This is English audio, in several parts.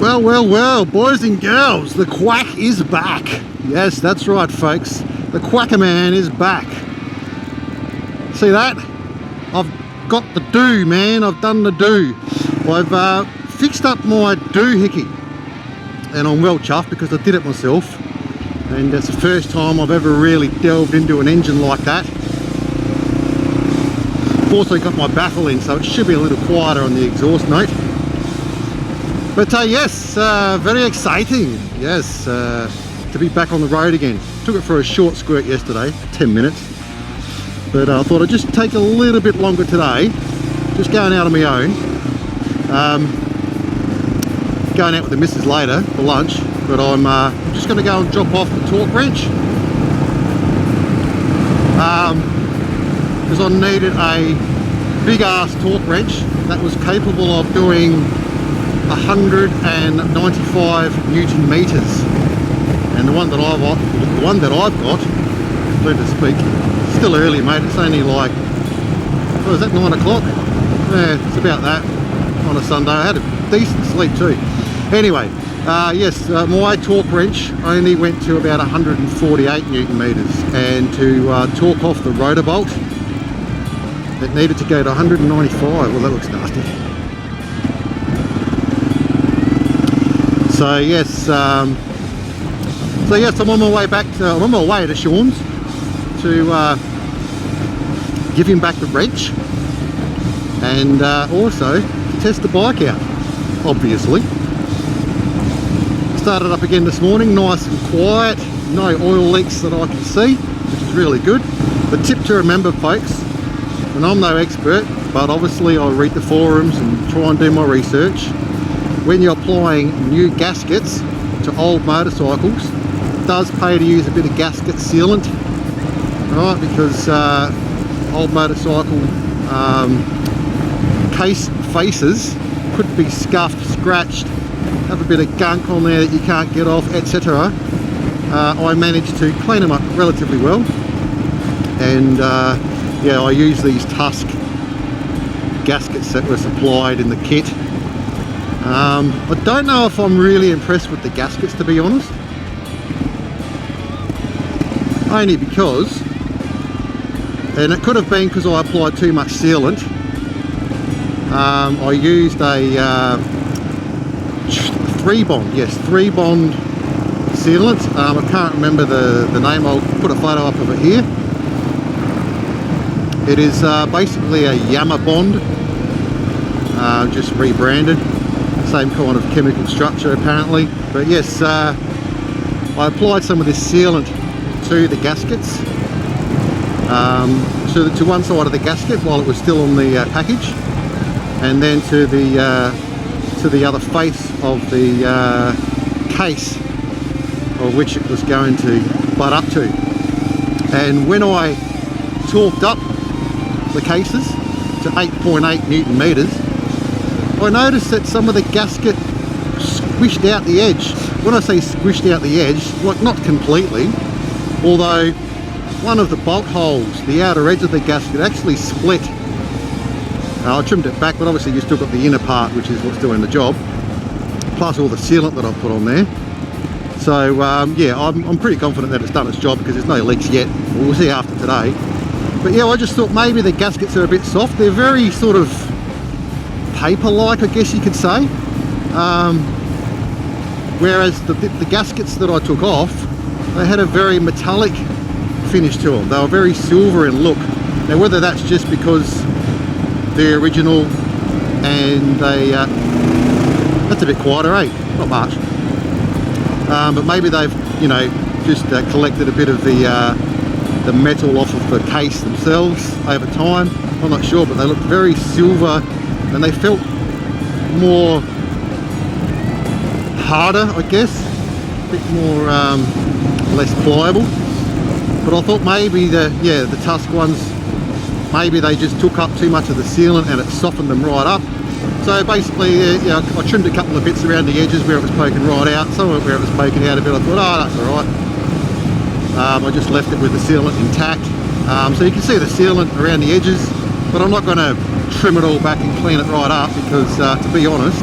Well, boys and girls, the Kwak is back. Yes, that's right, folks. The Kwaka man is back. See that? I've got the do, man. I've done the do. I've fixed up my do Hickey, and I'm well chuffed because I did it myself. And it's the first time I've ever really delved into an engine like that. I've also got my baffle in, so it should be a little quieter on the exhaust note. But yes, very exciting, yes, to be back on the road again. Took it for a short squirt yesterday, 10 minutes. But I thought I'd just take a little bit longer today, just going out on my own. Going out with the missus later for lunch, but I'm just going to go and drop off the torque wrench. Because I needed a big ass torque wrench that was capable of doing 195 Newton meters, and the one that I've got, learn to speak, still early, mate. It's only like, what is that, 9 o'clock? Yeah, it's about that on a Sunday. I had a decent sleep too. Anyway, yes, my torque wrench only went to about 148 Newton meters, and to torque off the rotor bolt, it needed to go to 195. Well, that looks nasty. So yes, I'm on my way back to, I'm on my way to Sean's to give him back the wrench, and also to test the bike out, obviously. Started up again this morning, nice and quiet, no oil leaks that I can see, which is really good. The tip to remember, folks, and I'm no expert, but obviously I read the forums and try and do my research. When you're applying new gaskets to old motorcycles, it does pay to use a bit of gasket sealant, right? Because old motorcycle case faces could be scuffed, scratched, have a bit of gunk on there that you can't get off, etc. I managed to clean them up relatively well, and yeah, I use these Tusk gaskets that were supplied in the kit. I don't know if I'm really impressed with the gaskets, to be honest, only because, and it could have been because I applied too much sealant. I used a 3-bond, yes, 3-bond sealant. I can't remember the name. I'll put a photo up of it here. It is basically a Yama bond, just rebranded. Same kind of chemical structure apparently, but yes, I applied some of this sealant to the gaskets, to one side of the gasket while it was still on the package, and then to the other face of the case of which it was going to butt up to. And when I torqued up the cases to 8.8 Newton meters, I noticed that some of the gasket squished out the edge. When I say squished out the edge, like not completely, although one of the bolt holes, the outer edge of the gasket, actually split. I trimmed it back, but obviously you still got the inner part, which is what's doing the job, plus all the sealant that I've put on there. So yeah, I'm pretty confident that it's done its job because there's no leaks yet. We'll see after today. But yeah, I just thought maybe the gaskets are a bit soft. They're very sort of paper-like, I guess you could say. Whereas the gaskets that I took off, they had a very metallic finish to them. They were very silver in look. Now whether that's just because they're original and they, that's a bit quieter, eh? Not much. But maybe they've, you know, just collected a bit of the metal off of the case themselves over time. I'm not sure, but they looked very silver, and they felt more harder, I guess, a bit more less pliable. But I thought maybe the Tusk ones, maybe they just took up too much of the sealant and it softened them right up. So basically, I trimmed a couple of bits around the edges where it was poking right out. Some of it where it was poking out a bit, I thought, oh, that's all right. I just left it with the sealant intact. So you can see the sealant around the edges, but I'm not going to trim it all back and clean it right up because, to be honest,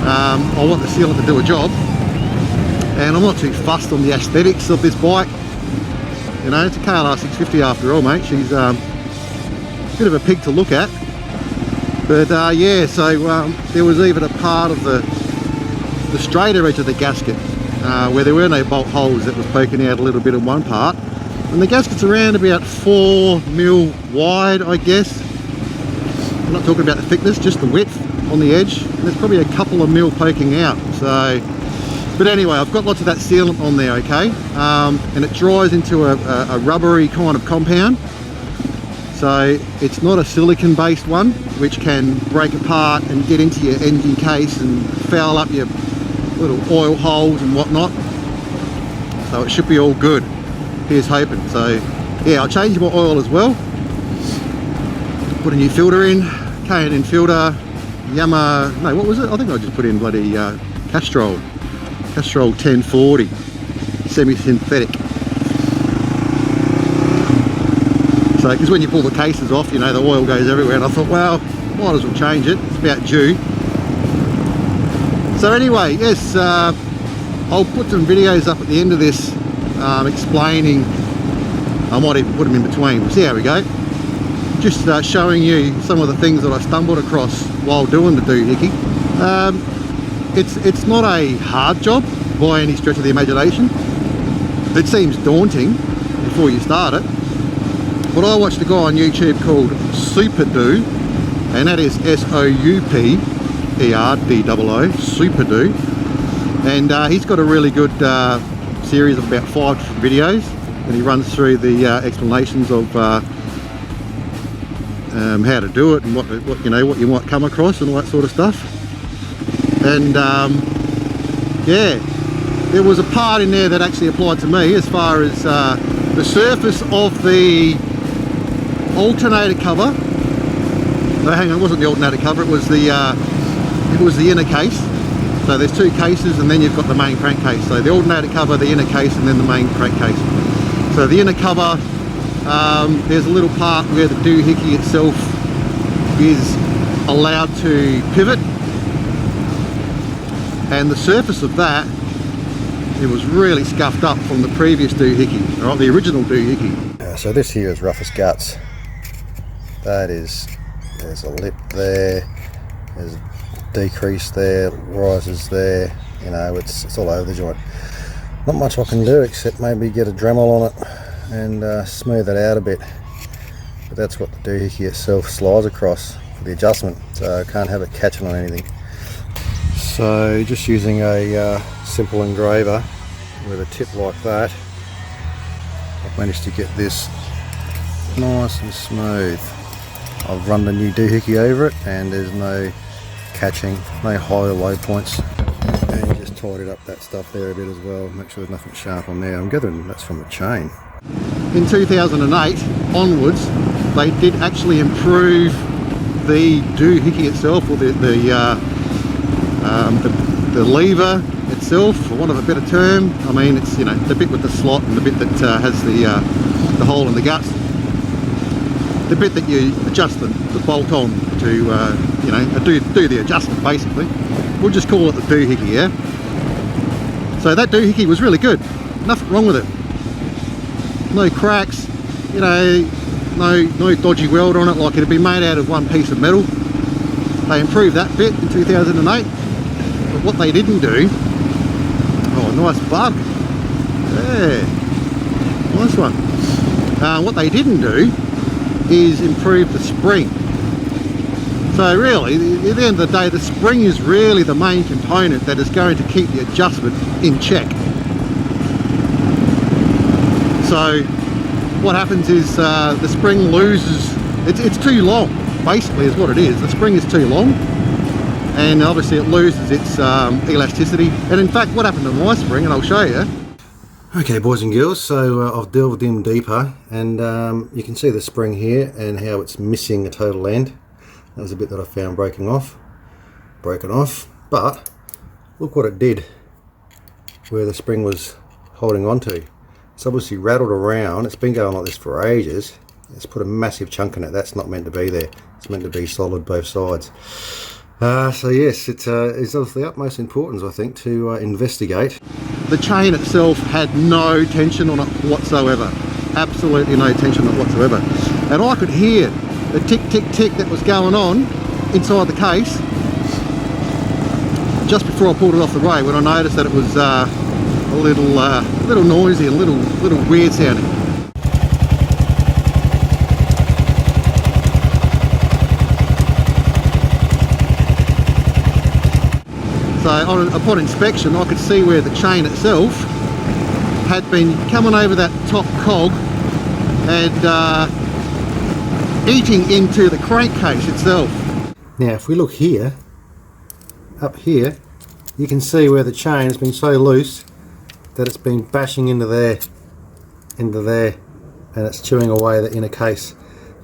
I want the sealant to do a job, and I'm not too fussed on the aesthetics of this bike. You know, it's a KLR 650 after all, mate. She's a bit of a pig to look at. But yeah, so there was even a part of the straighter edge of the gasket where there were no bolt holes that was poking out a little bit in one part. And the gasket's around about 4 mil wide, I guess. I'm not talking about the thickness, just the width on the edge. And there's probably a couple of mil poking out. So, but anyway, I've got lots of that sealant on there, okay? And it dries into a rubbery kind of compound. So it's not a silicon based one, which can break apart and get into your engine case and foul up your little oil holes and whatnot. So it should be all good. Here's hoping. So yeah, I'll change my oil as well. Put a new filter in, K&N filter, Yamaha, no, what was it? I think I just put in bloody Castrol 1040, semi-synthetic. So, because when you pull the cases off, you know, the oil goes everywhere, and I thought, well, might as well change it, it's about due. So anyway, yes, I'll put some videos up at the end of this explaining. I might even put them in between, we'll see how we go. Just showing you some of the things that I stumbled across while doing the doohickey. It's not a hard job by any stretch of the imagination. It seems daunting before you start it. But I watched a guy on YouTube called Superdoo, and that is S-O-U-P-E-R-D-O-O, Superdoo. And he's got a really good series of about 5 videos, and he runs through the explanations of how to do it and what you know, what you might come across and all that sort of stuff. And yeah, there was a part in there that actually applied to me as far as the surface of the alternator cover. No, hang on, it wasn't the alternator cover, it was the inner case. So there's 2 cases, and then you've got the main crankcase. So the alternator cover, the inner case, and then the main crankcase. So the inner cover, there's a little part where the doohickey itself is allowed to pivot, and the surface of that, it was really scuffed up from the previous doohickey, or the original doohickey. So this here is rough as guts. That is, there's a lip there, there's a decrease there, rises there, you know, it's all over the joint. Not much I can do except maybe get a Dremel on it and smooth it out a bit. But that's what the doohickey itself slides across for the adjustment, so I can't have it catching on anything. So just using a simple engraver with a tip like that, I've managed to get this nice and smooth. I've run the new doohickey over it, and there's no catching, no high or low points. And just tidied up that stuff there a bit as well, make sure there's nothing sharp on there. I'm gathering that's from the chain. In 2008 onwards, they did actually improve the doohickey itself, or the lever itself, for want of a better term. I mean, it's, you know, the bit with the slot and the bit that has the hole in the guts. The bit that you adjust the bolt on to, you know, do the adjustment basically. We'll just call it the doohickey, yeah? So that doohickey was really good. Nothing wrong with it. No cracks, you know, no dodgy weld on it, like it had been made out of one piece of metal. They improved that bit in 2008. But what they didn't do, oh, nice bug. Yeah, nice one. What they didn't do is improve the spring. So really, at the end of the day, the spring is really the main component that is going to keep the adjustment in check. So what happens is the spring loses, it's too long, basically is what it is. The spring is too long, and obviously it loses its elasticity. And in fact, what happened to my spring, and I'll show you. Okay, boys and girls, so I've delved in deeper, and you can see the spring here and how it's missing a total end. That was a bit that I found broken off, but look what it did where the spring was holding on to. It's obviously rattled around. It's been going like this for ages. It's put a massive chunk in it. That's not meant to be there. It's meant to be solid both sides. So yes, it's of the utmost importance, I think, to investigate. The chain itself had no tension on it whatsoever. Absolutely no tension on it whatsoever. And I could hear the tick, tick, tick that was going on inside the case just before I pulled it off the road, when I noticed that it was a little noisy, a little weird sounding. So upon inspection, I could see where the chain itself had been coming over that top cog and eating into the crankcase itself. Now if we look here, up here, you can see where the chain has been so loose that it's been bashing into there, and it's chewing away the inner case.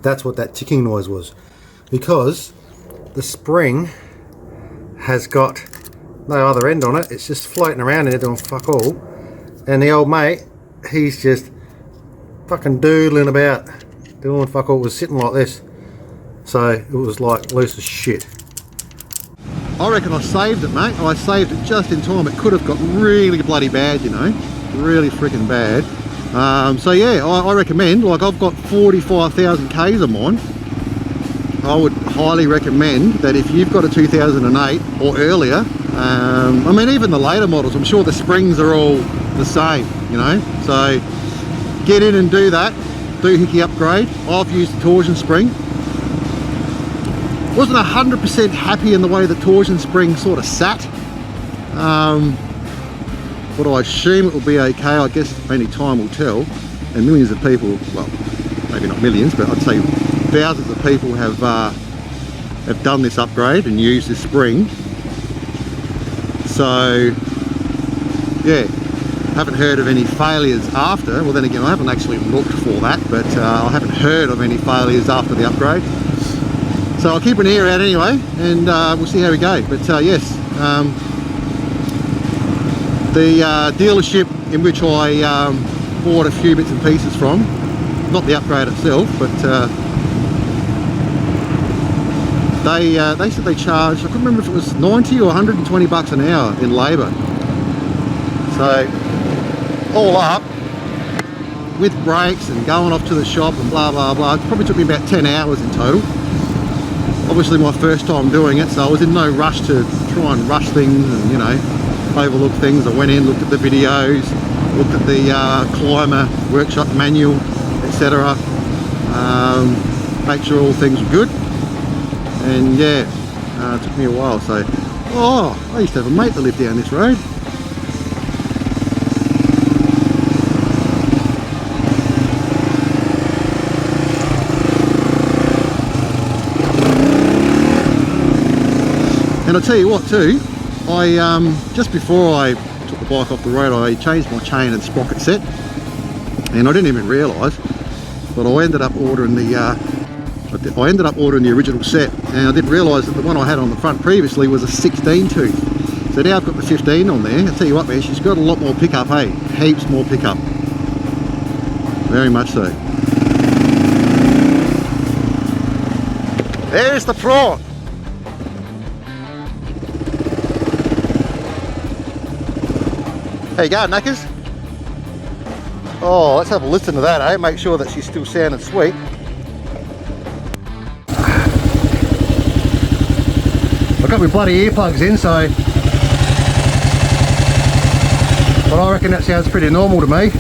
That's what that ticking noise was, because the spring has got no other end on it. It's just floating around in there doing fuck all, and the old mate, he's just fucking doodling about doing fuck all. It was sitting like this, so it was like loose as shit. I reckon I saved it, mate. I saved it just in time. It could have got really bloody bad, you know, really freaking bad. So yeah, I recommend, like, I've got 45,000 Ks of mine. I would highly recommend that if you've got a 2008 or earlier, I mean even the later models, I'm sure the springs are all the same, you know, so get in and do that, do Hickey upgrade. I've used the torsion spring. Wasn't 100% happy in the way the torsion spring sort of sat, but I assume it will be okay. I guess only time will tell, and millions of people, well, maybe not millions, but I'd say thousands of people have done this upgrade and used this spring. So yeah, haven't heard of any failures after. Well, then again, I haven't actually looked for that, but I haven't heard of any failures after the upgrade. So I'll keep an ear out anyway, and we'll see how we go. But yes, the dealership in which I bought a few bits and pieces from, not the upgrade itself, but they said they charged, I couldn't remember if it was 90 or 120 bucks an hour in labour. So all up, with breaks and going off to the shop and blah blah blah, it probably took me about 10 hours in total. Obviously my first time doing it, so I was in no rush to try and rush things and, you know, overlook things. I went in, looked at the videos, looked at the climber workshop manual, etc. Make sure all things were good. And yeah, it took me a while. So, oh, I used to have a mate that lived down this road. And I'll tell you what too, I just before I took the bike off the road, I changed my chain and sprocket set, and I didn't even realise, but I ended up ordering the original set, and I didn't realise that the one I had on the front previously was a 16 tooth. So now I've got the 15 on there. I'll tell you what, man, she's got a lot more pickup, hey, heaps more pickup, very much so. There's the prawn. How you going, knackers? Oh, let's have a listen to that, eh? Make sure that she's still sounding sweet. I've got my bloody earplugs in, so... but I reckon that sounds pretty normal to me.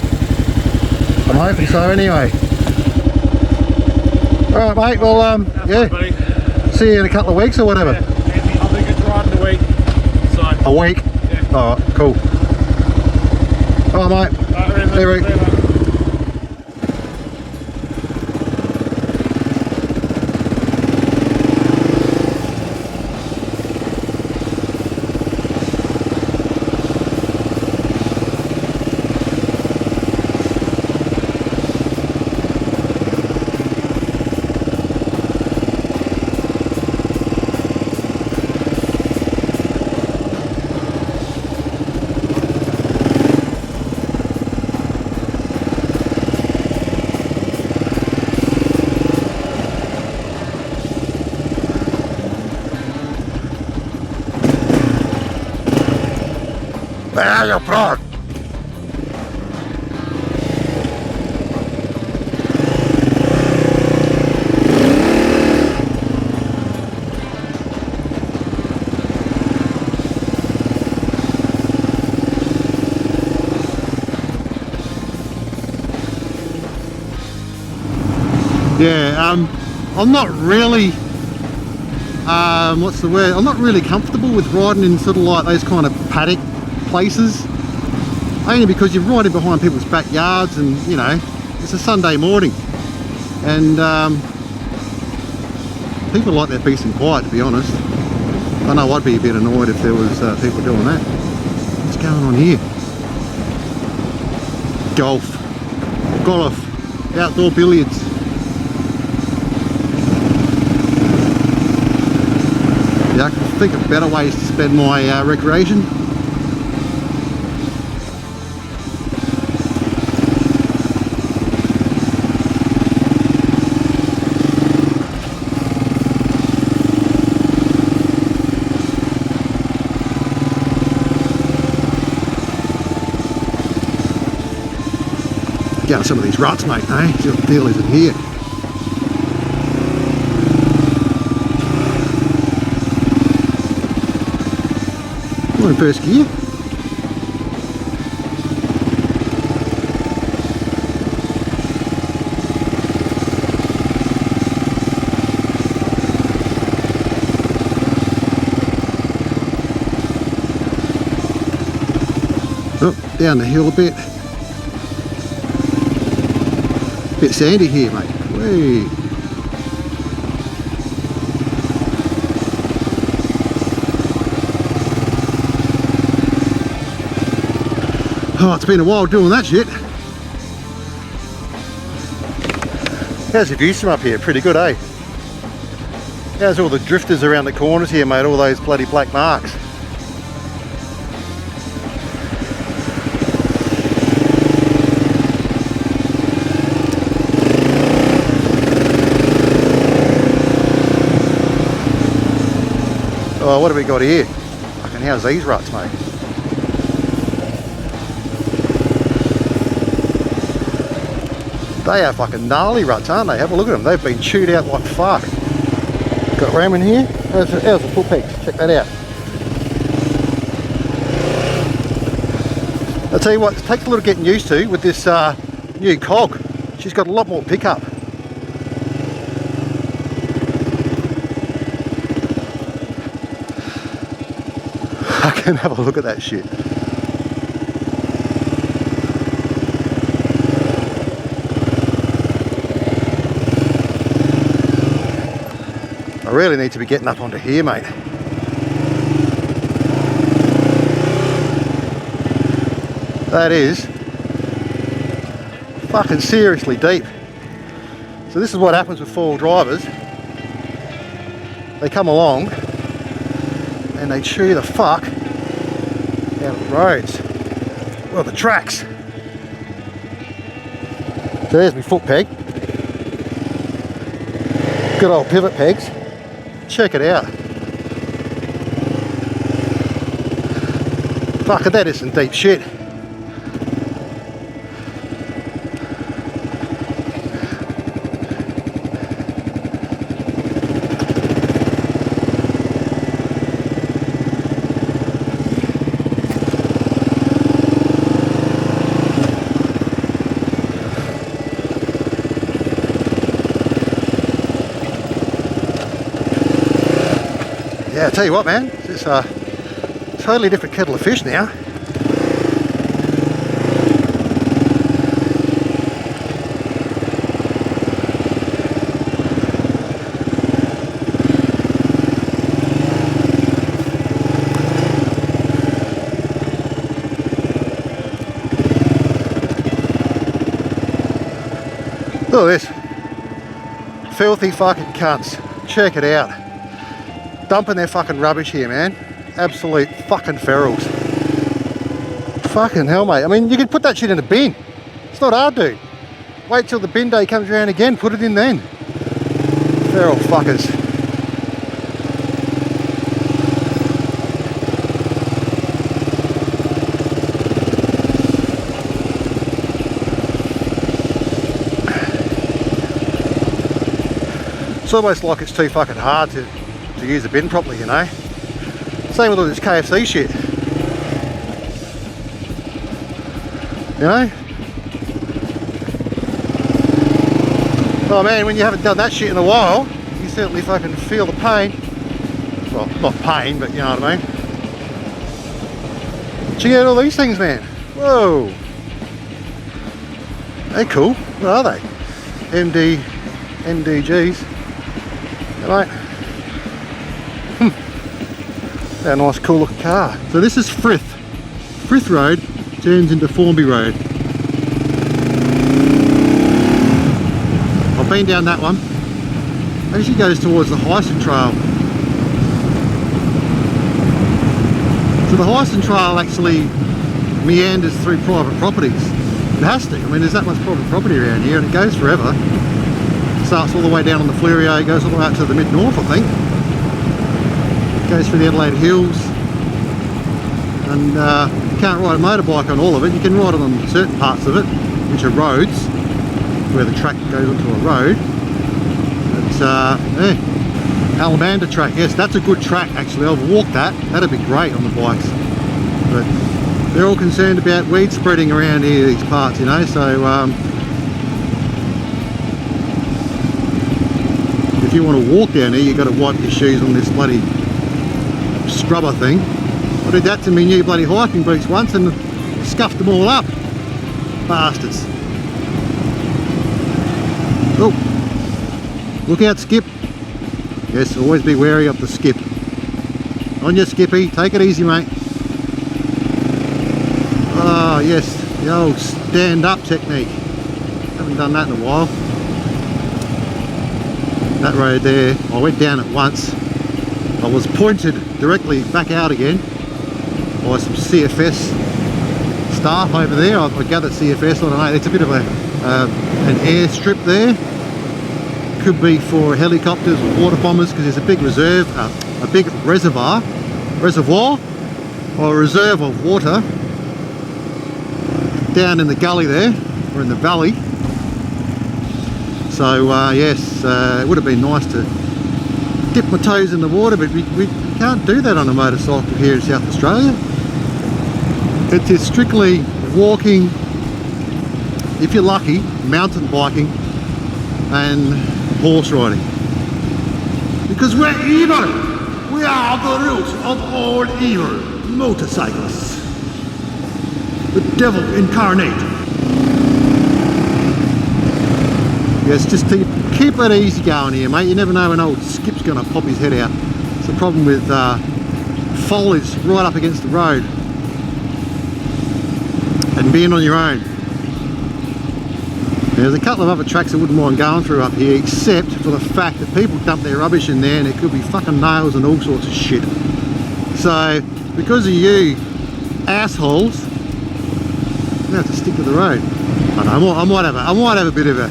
I'm hoping so anyway. Alright mate, well yeah. See you in a couple of weeks or whatever. Yeah, I think it's right in a week. So. A week? Yeah. Alright, cool. Alright mate. Hey Rick. Where are you, bro? Yeah, I'm not really, what's the word? I'm not really comfortable with riding in sort of like those kind of paddock places. Only because you're riding behind people's backyards and, you know, it's a Sunday morning. And people like their peace and quiet, to be honest. I know I'd be a bit annoyed if there was people doing that. What's going on here? Golf, outdoor billiards. Yeah, I can think of better ways to spend my recreation. Get on some of these ruts, mate, eh? See what the deal is in here. We're in first gear. Oh, down the hill a bit. Bit sandy here, mate. Whee. Oh, it's been a while doing that shit. How's the views from up here? Pretty good, eh? How's all the drifters around the corners here, mate? All those bloody black marks. Oh, what have we got here? Fucking how's these ruts, mate? They are fucking gnarly ruts, aren't they? Have a look at them. They've been chewed out like fuck. Got ram in here. How's the foot pegs? Check that out. I'll tell you what, it takes a little getting used to with this new cog. She's got a lot more pickup. I can have a look at that shit. I really need to be getting up onto here, mate. That is fucking seriously deep. So this is what happens with four-wheel drivers. They come along and they chew the fuck out of the roads. Well, the tracks. So there's my foot peg. Good old pivot pegs. Check it out. Fuck, that is some deep shit. Yeah, I tell you what, man, it's a totally different kettle of fish now. Look at this. Filthy fucking cunts. Check it out. Dumping their fucking rubbish here, man. Absolute fucking ferals. Fucking hell, mate. I mean, you could put that shit in a bin. It's not hard, dude. Wait till the bin day comes around again, put it in then. Feral fuckers. It's almost like it's too fucking hard to use the bin properly, you know. Same with all this KFC shit. You know? Oh man, when you haven't done that shit in a while, you certainly fucking feel the pain. Well, not pain, but you know what I mean. Check out all these things, man. Whoa. They're cool. What are they? MDGs. Right. A nice cool looking car. So this is Frith. Frith Road turns into Formby Road. I've been down that one. Actually goes towards the Heiston Trail. So the Heiston Trail actually meanders through private properties. It has to. I mean, there's that much private property around here, and it goes forever. Starts all the way down on the Fleurier, goes all the way out to the mid-north, I think. Goes through the Adelaide Hills. And you can't ride a motorbike on all of it. You can ride it on certain parts of it, which are roads, where the track goes onto a road. But, yeah. Alabama track, yes, that's a good track actually. I've walked that. That'd be great on the bikes. But they're all concerned about weed spreading around here, these parts, you know, so if you want to walk down here, you've got to wipe your shoes on this bloody scrubber thing. I did that to me new bloody hiking boots once and scuffed them all up. Bastards. Oh, look out, Skip. Yes, always be wary of the skip. On your Skippy, take it easy, mate. Ah, yes, the old stand-up technique. Haven't done that in a while. That road there, I went down it once. I was pointed directly back out again by some CFS staff over there. I gathered CFS, I don't know, it's a bit of an airstrip there. Could be for helicopters or water bombers, because there's a big reserve, a big reservoir or a reserve of water down in the gully there, or in the valley. So yes, it would have been nice to dip my toes in the water, but we can't do that on a motorcycle here in South Australia. It is strictly walking, if you're lucky, mountain biking and horse riding. Because we're evil! We are the root of all evil, motorcyclists. The devil incarnate. Yes, just to keep it easy going here, mate. You never know when old Skip's going to pop his head out. It's the problem with foliage right up against the road and being on your own. There's a couple of other tracks I wouldn't mind going through up here, except for the fact that people dump their rubbish in there and there could be fucking nails and all sorts of shit. So, because of you assholes, you have to stick to the road. I know, I might have a bit of a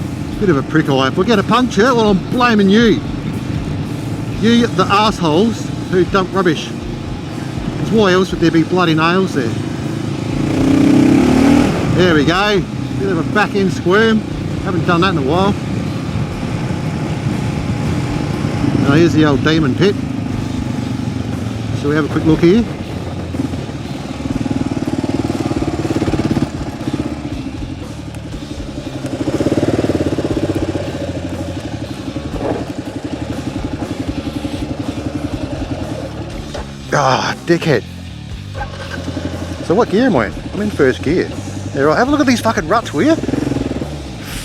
prick eye. If I get a puncture, well, I'm blaming you. You, the assholes who dump rubbish. Because why else would there be bloody nails there? There we go. Bit of a back end squirm. Haven't done that in a while. Now here's the old demon pit. Shall we have a quick look here? Ah, dickhead. So what gear am I in? I'm in first gear. Yeah, right, have a look at these fucking ruts, will you?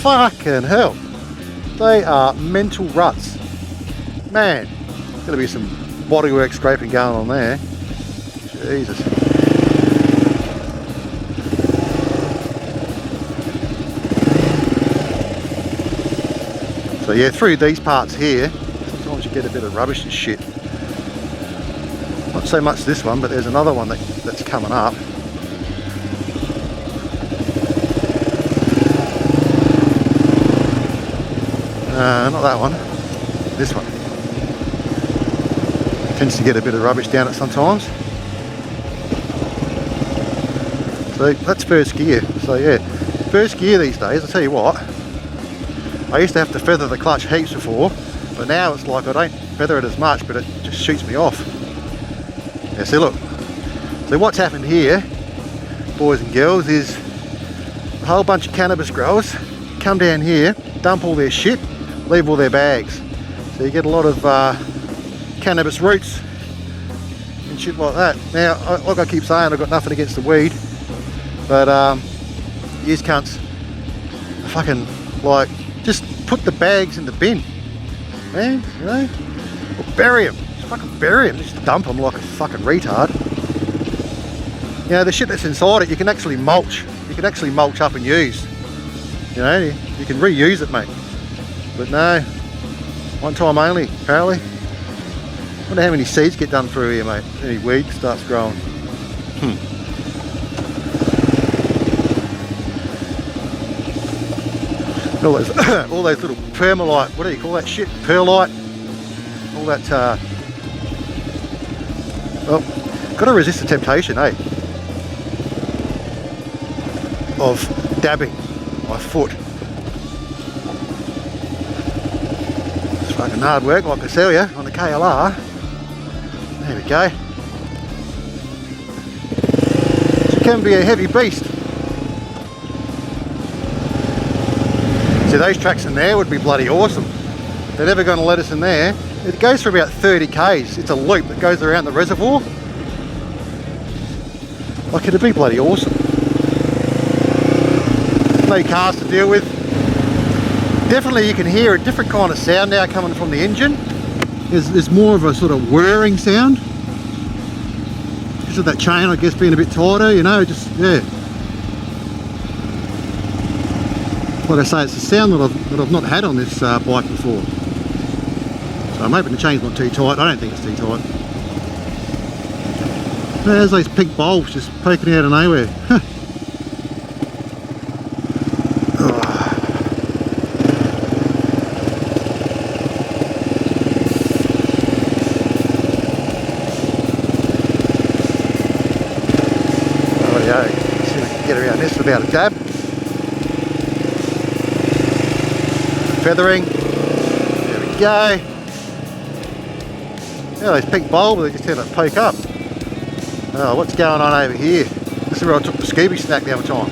Fucking hell. They are mental ruts. Man, there's going to be some bodywork scraping going on there. Jesus. So yeah, through these parts here, sometimes you get a bit of rubbish and shit. Not so much this one, but there's another one that's coming up. Not that one, this one. Tends to get a bit of rubbish down it sometimes. So that's first gear. So yeah, first gear these days, I'll tell you what, I used to have to feather the clutch heaps before, But now it's like I don't feather it as much, but it just shoots me off. Yeah, see, look. So what's happened here, boys and girls, is a whole bunch of cannabis growers come down here, dump all their shit, leave all their bags. So you get a lot of cannabis roots and shit like that. Now, like I keep saying, I've got nothing against the weed, but these cunts fucking, like, just put the bags in the bin, man, you know, or bury them. Just fucking bury them, just dump them like a fucking retard. You know, the shit that's inside it, you can actually mulch. You can actually mulch up and use. You know, you can reuse it, mate. But no, one time only, apparently. Wonder how many seeds get done through here, mate. Any weed starts growing. All those, all those little permalite, what do you call that shit? Perlite. All that, well, gotta resist the temptation, eh? Of dabbing my foot. It's fucking hard work, like I tell you, on the KLR. There we go. It can be a heavy beast. See, those tracks in there would be bloody awesome. They're never going to let us in there. It goes for about 30 k's. It's a loop that goes around the reservoir. Like, it'd be bloody awesome. No cars to deal with. Definitely you can hear a different kind of sound now coming from the engine. There's more of a sort of whirring sound. Just with that chain, I guess, being a bit tighter, you know, just, yeah. Like I say, it's a sound that I've not had on this bike before. So I'm hoping the chain's not too tight. I don't think it's too tight. There's those pink bulbs just poking out of nowhere. Get around this without a dab. Feathering. There we go. Yeah, those pink bulbs, they just tend to poke up. Oh, what's going on over here? This is where I took the Scooby snack the other time.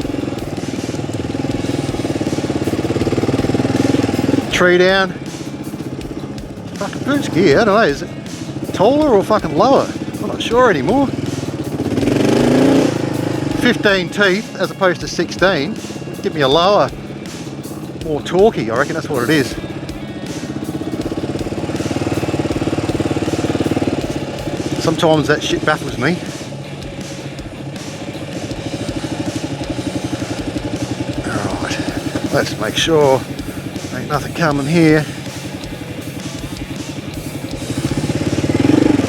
Tree down. Fucking boot's gear, I don't know, is it taller or fucking lower? I'm not sure anymore. 15 teeth as opposed to 16 would give me a lower, more torquey. I reckon that's what it is. Sometimes that shit baffles me. Alright, let's make sure ain't nothing coming here.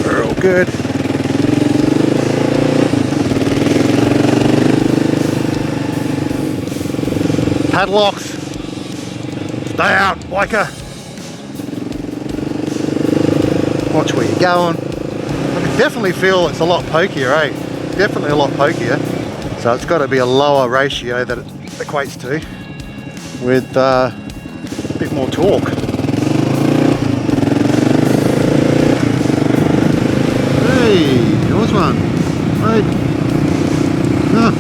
We're all good. Padlocks. Stay out, biker. Watch where you're going. I can definitely feel it's a lot pokier, eh? Definitely a lot pokier. So it's got to be a lower ratio that it equates to with a bit more torque. Hey, nice one. Right. Oh,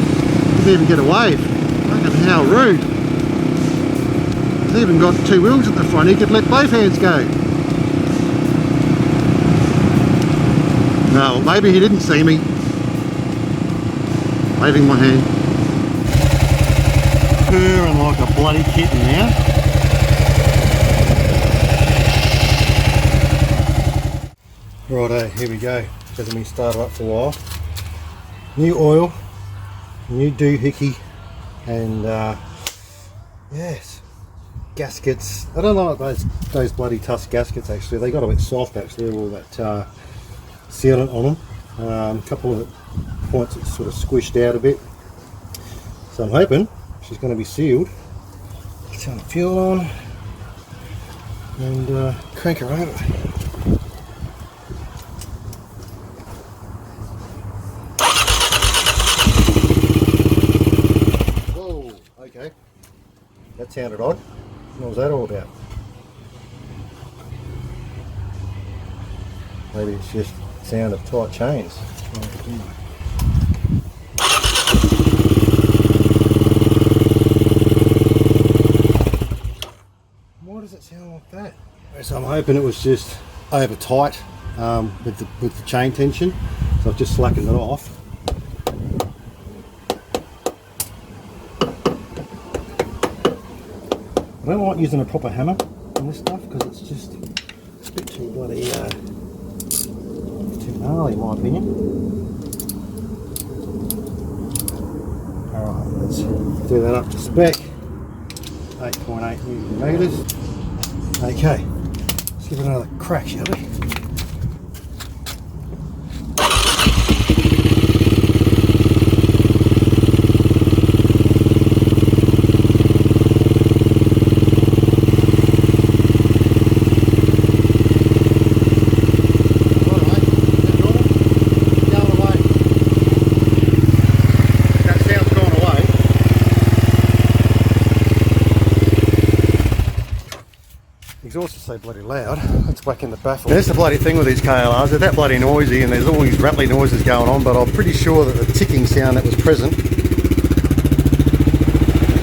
didn't even get a wave. Fucking how rude. He's even got two wheels at the front, he could let both hands go. No, well, maybe he didn't see me. Waving my hand. Purring like a bloody kitten now. Righto, here we go. Hasn't been started up for a while. New oil, new doohickey, and yes, gaskets. I don't like those bloody tough gaskets actually. They got a bit soft actually, all that sealant on them. A couple of points it's sort of squished out a bit. So I'm hoping she's going to be sealed. Turn the fuel on and crank her over. Whoa, okay. That sounded odd. What was that all about? Maybe it's just sound of tight chains. Why does it sound like that? So I'm hoping it was just over tight with the chain tension. So I've just slackened it off. I don't like using a proper hammer on this stuff because it's a bit too bloody too gnarly in my opinion. Alright, let's do that up to spec. 8.8 Newton meters. Okay, let's give it another crack, shall we? Exhaust is so bloody loud, it's whacking the baffle. There's the bloody thing with these KLRs, they're that bloody noisy and there's all these rattly noises going on, but I'm pretty sure that the ticking sound that was present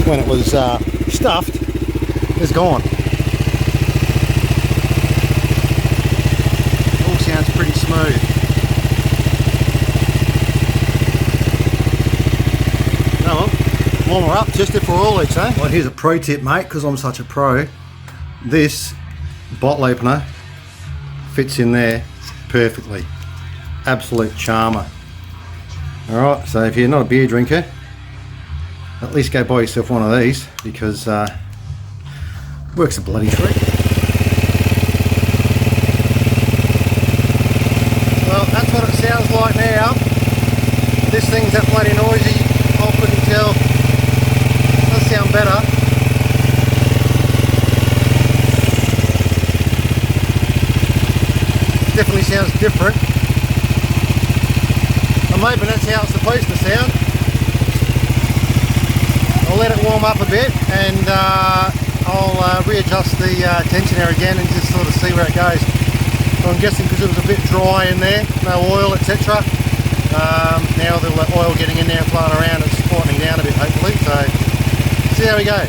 when it was stuffed is gone. All sounds pretty smooth. Oh well, warmer up, just it for all each, eh? Well, here's a pro tip, mate, because I'm such a pro. This bottle opener fits in there perfectly. Absolute charmer. Alright, so if you're not a beer drinker, at least go buy yourself one of these because works a bloody treat. Well, that's what it sounds like now. This thing's that bloody noisy, I couldn't tell. It does sound better. Definitely sounds different. I'm hoping that's how it's supposed to sound. I'll let it warm up a bit and I'll readjust the tensioner again and just sort of see where it goes. So I'm guessing because it was a bit dry in there, no oil, etc. Now the oil getting in there and flowing around, it's quietening down a bit hopefully. So see how we go.